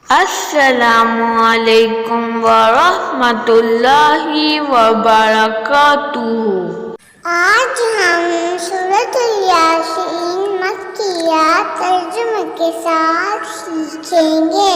Assalamualaikum warahmatullahi wabarakatuh। आज हम सूरत यासीन मक्किया तर्जुमे के साथ सीखेंगे,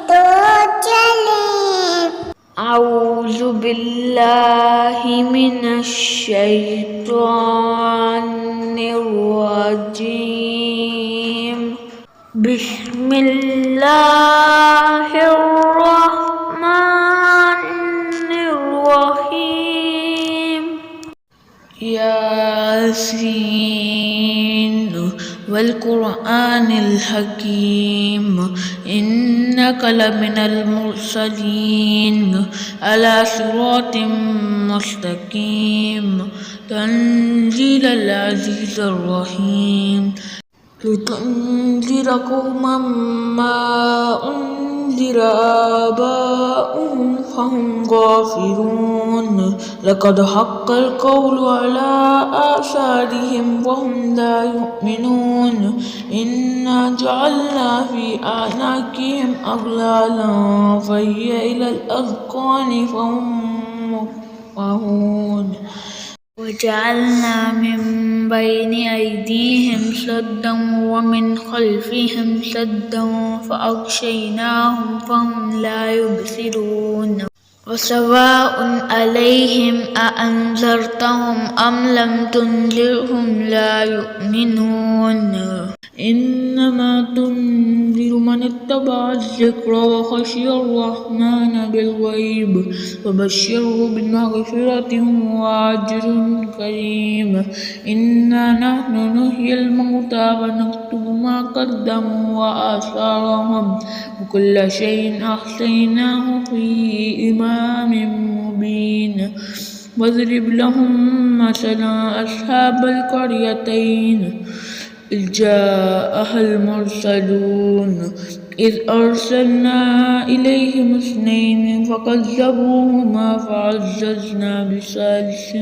तो चलें। A'udzu billahi minasy syaithanir rajim. Bismillahirrahmanirrahim. Yasin wal Qur'anil Hakim, innaka laminal mursalin ala siratim mustaqim, tanzilal azizir rahim, لتنذر قوما ما أنذر آباؤهم فهم غافلون لقد حق القول على آثارهم وهم لا يؤمنون إنا جعلنا في أعناقهم أغلالا فهي إلى الأذقان فهم مقمحون وجعلنا من بين أيديهم سدا ومن خلفهم سدا فأغشيناهم فهم لا يبصرون وسواء عليهم أأنذرتهم أم لم تنذرهم لا يؤمنون إنما تنذر من اتبع الذكر وخشي الرحمن بالغيب فبشره بمغفرة وأجر كريم إنا نحن نحيي الموتى ونكتب ما قدموا وآثارهم وكل شيء أحصيناه في إمام مبين واضرب لهم مثلا أصحاب القريتين إذ جاءها المرسلون إذ أرسلنا إليهم اثنين فكذبوهما فعززنا بثالث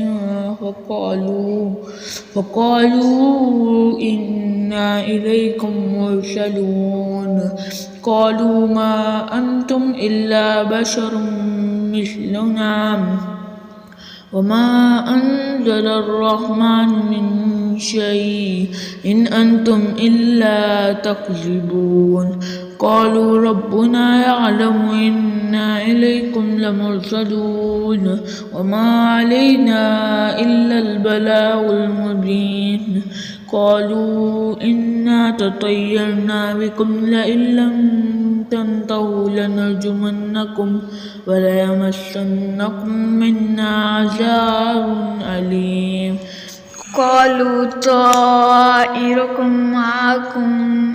فقالوا إنا إليكم مرسلون قالوا ما أنتم إلا بشر مثلنا وما أنزل الرحمن من شيء إن أنتم إلا تكذبون قالوا ربنا يعلم إنا إليكم لمرسلون وما علينا إلا البلاغ المبين قالوا إنا تطيرنا بكم لئن لم تنتهوا لنرجمنكم وليمسنكم منا عذاب أليم قالوا طائركم معكم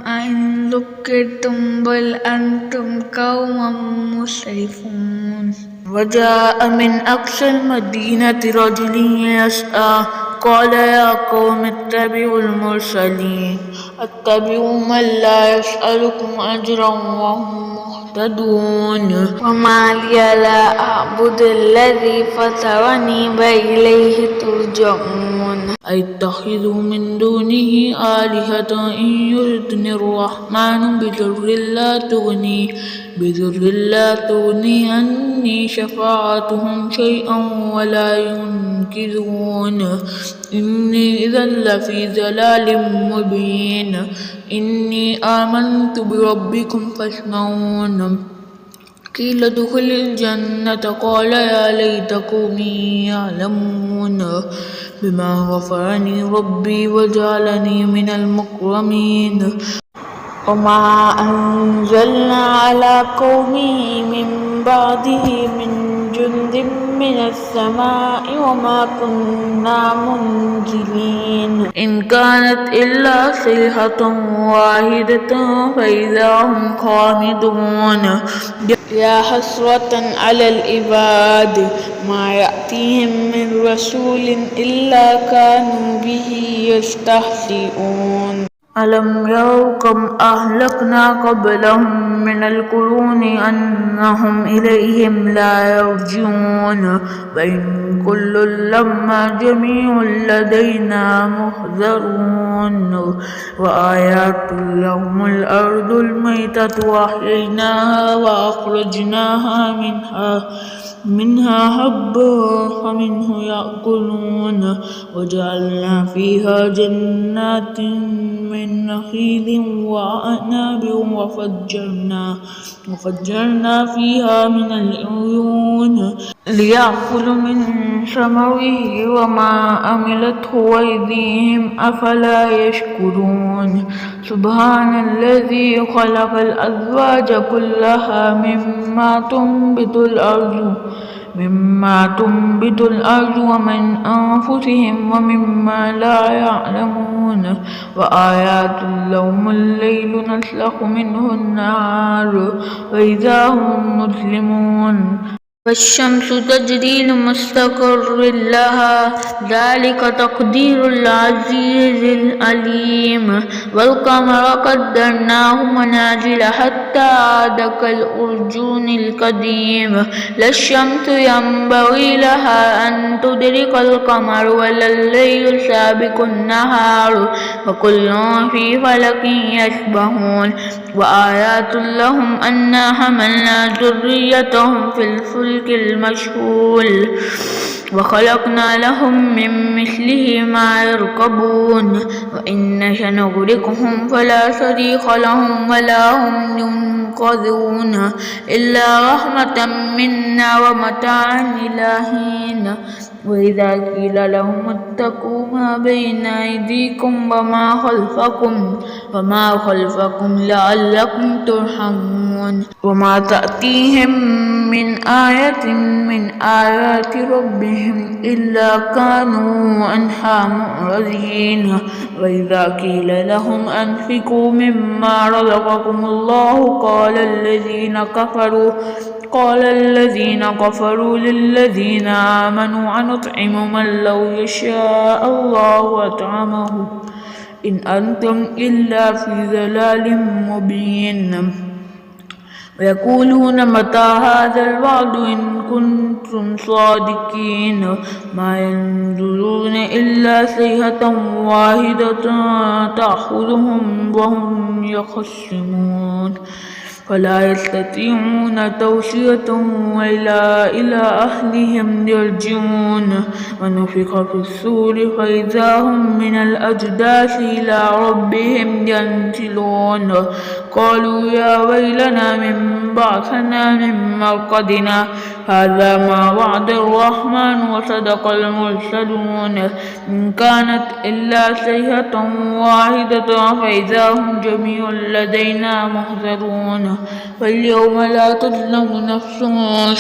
أئن ذكرتم بل أنتم قوم مسرفون وجاء من أقصى المدينة رجل يسعى قال يا قوم اتبعوا المرسلين اتبعوا من لا يسألكم أجرا وهم مهتدون وما لي لا أعبد الذي فطرني وإليه ترجعون أيتخذوا من دونه آلهة إن يردني الرحمن بضر لا تغني عني شفاعتهم شيئا ولا ينقذون إني إذا لفي ضلال مبين إني آمنت بربكم فاسمعون قيل ادخل الجنة قال يا ليت قومي يعلمون بما غفرني ربي وجعلني من المكرمين وما أنزلنا على قومه من بعده من جند من السماء وما كنا منزلين إن كانت إلا صيحة واحدة فإذا هم خامدون يا حسرة على العباد ما يأتيهم من رسول إلا كانوا به يستهزئون ألم يروا كم أهلكنا قبلهم من القرون أنهم إليهم لا يرجعون وإن كل لما جميع لدينا محضرون وآيات لهم الأرض الميتة وأحييناها وأخرجناها منها حبا فمنه يأكلون وجعلنا فيها جنات من نخيل وأعناب وفجرنا فيها من العيون ليأكلوا من ثمره وما عملته أيديهم أفلا يشكرون سبحان الذي خلق الأزواج كلها مما تنبت الأرض ومن أنفسهم ومما لا يعلمون وآيات لهم الليل نسلخ منه النهار وإذا هم مظلمون والشمس تجري لمستقر لها ذلك تقدير العزيز العليم والقمر قدرناه منازل حتى عاد كالأرجون القديم لا الشمس ينبغي لها أن تدرك القمر ولا الليل سابق النهار وكل في فلك يسبحون وآيات لهم أنا حملنا ذريتهم في الفلك المشحون وخلقنا لهم من مثله ما يركبون وإن نشأ نغرقهم فلا صريخ لهم ولا هم ينقذون إلا رحمة منا ومتاعا إلى حين وإذا قيل لهم اتقوا ما بين أيديكم وما خلفكم لعلكم ترحمون وما تأتيهم من آية من آيات ربهم إلا كانوا عنها معرضين وإذا قيل لهم أنفقوا مما رزقكم الله قال الذين كفروا للذين آمنوا أنطعم من لو يشاء الله أطعمه إن أنتم إلا في ضلال مبين ويقولون متى هذا الوعد إن كنتم صادقين ما ينظرون إلا صيحة واحدة تأخذهم وهم يخصمون فلا يستطيعون توصية ولا إلى أهلهم يرجعون ونفخ في الصور فإذا هم من الأجداث إلى ربهم ينسلون قالوا يا ويلنا من بعثنا من مرقدنا هذا ما وعد الرحمن وصدق المرسلون إن كانت إلا صيحة واحدة فإذا هم جميع لدينا محضرون فاليوم لا تظلم نفس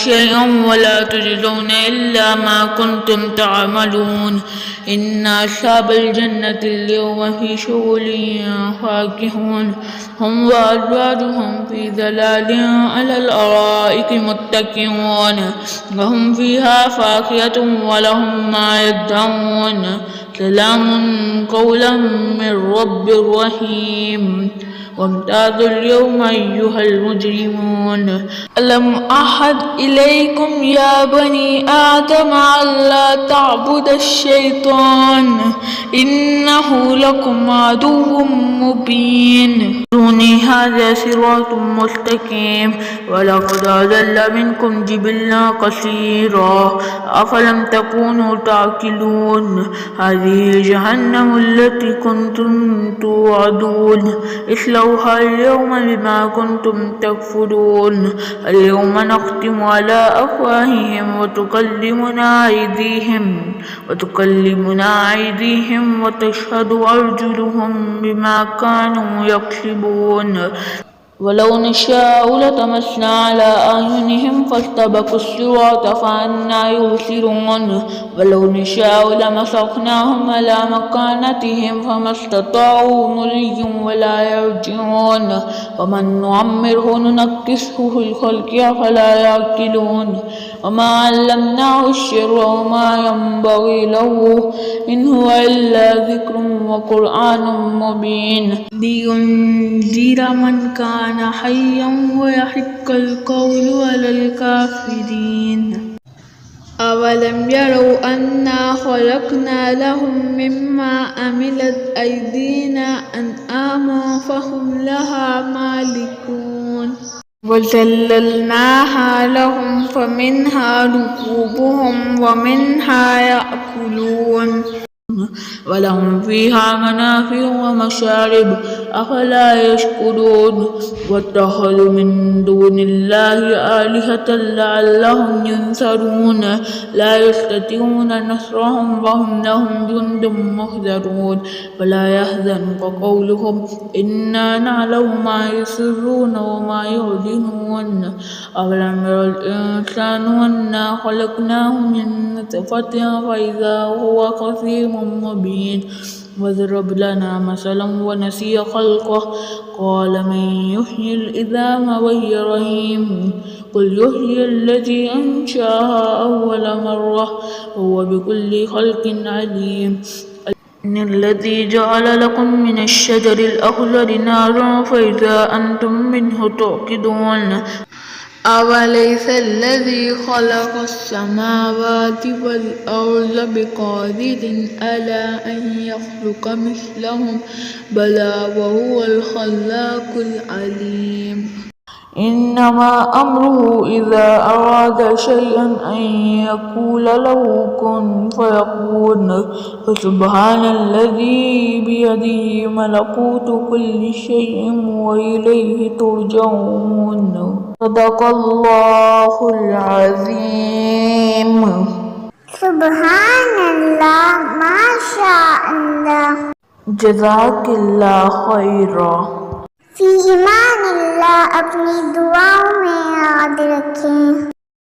شيئا ولا تجزون إلا ما كنتم تعملون إن أصحاب الجنة اليوم في شغل فاكهون هم وأزواجهم في ظلال على الأرائك متكئون وهم فيها فاكهة ولهم ما يدعون سلام قولا من رب رحيم وامتازوا اليوم أيها المجرمون ألم أحد إليكم يا بني آدم ألا تعبد الشيطان إنه لكم عدو مبين هذا صراط مستقيم ولقد أضل منكم جبلا كثيرا أفلم تكونوا تعقلون هذه جهنم التي كنتم توعدون اصلوها اليوم بما كنتم تكفرون اليوم نختم على أفواههم وتكلمنا أيديهم وتشهد أرجلهم بما كانوا يكسبون ولو نشاء لطمسنا على أعينهم فاستبقوا الصراط فأنى يبصرون ولو نشاء لمسخناهم على مكانتهم فما استطاعوا مضيا ولا يرجعون ومن نعمره ننكسه في الخلق أفلا يعقلون وما علمناه الشعر وما ينبغي له إن هو إلا ذكر وقرآن مبين لينذر من كان حيا ويحق القول على الكافرين أولم يروا أنا خلقنا لهم مما عملت أيدينا أنعاما فهم لها مالكون وذللناها لهم فمنها ركوبهم ومنها يأكلون ولهم فيها منافع ومشارب أفلا يشكرون واتخذوا من دون الله آلهة لعلهم ينصرون لا يستطيعون نصرهم وهم لهم جند محضرون فلا يحزنك قولهم إنا نعلم ما يسرون وما يعلنون أولم ير الإنسان أنا خلقناه من نطفة فإذا هو خصيم مبين واضرب لنا مثلا ونسي خلقه قال من يحيي العظام وهي رميم قل يحيي الذي أنشأها أول مرة وهو بكل خلق عليم إن الذي جعل لكم من الشجر الأخضر نارا فإذا أنتم منه توقدون أوليس الذي خلق السماوات والأرض بقادر على أن يخلق مثلهم بلى وهو الخلاق العليم إنما أمره إذا أراد شيئا أن يقول له كن فيكون فسبحان الذي بيده ملكوت كل شيء وإليه ترجعون صدق الله العظيم سبحان الله ما شاء الله جزاك الله خيرا في ईमान अल्लाह अपनी दुआओं में याद रखें।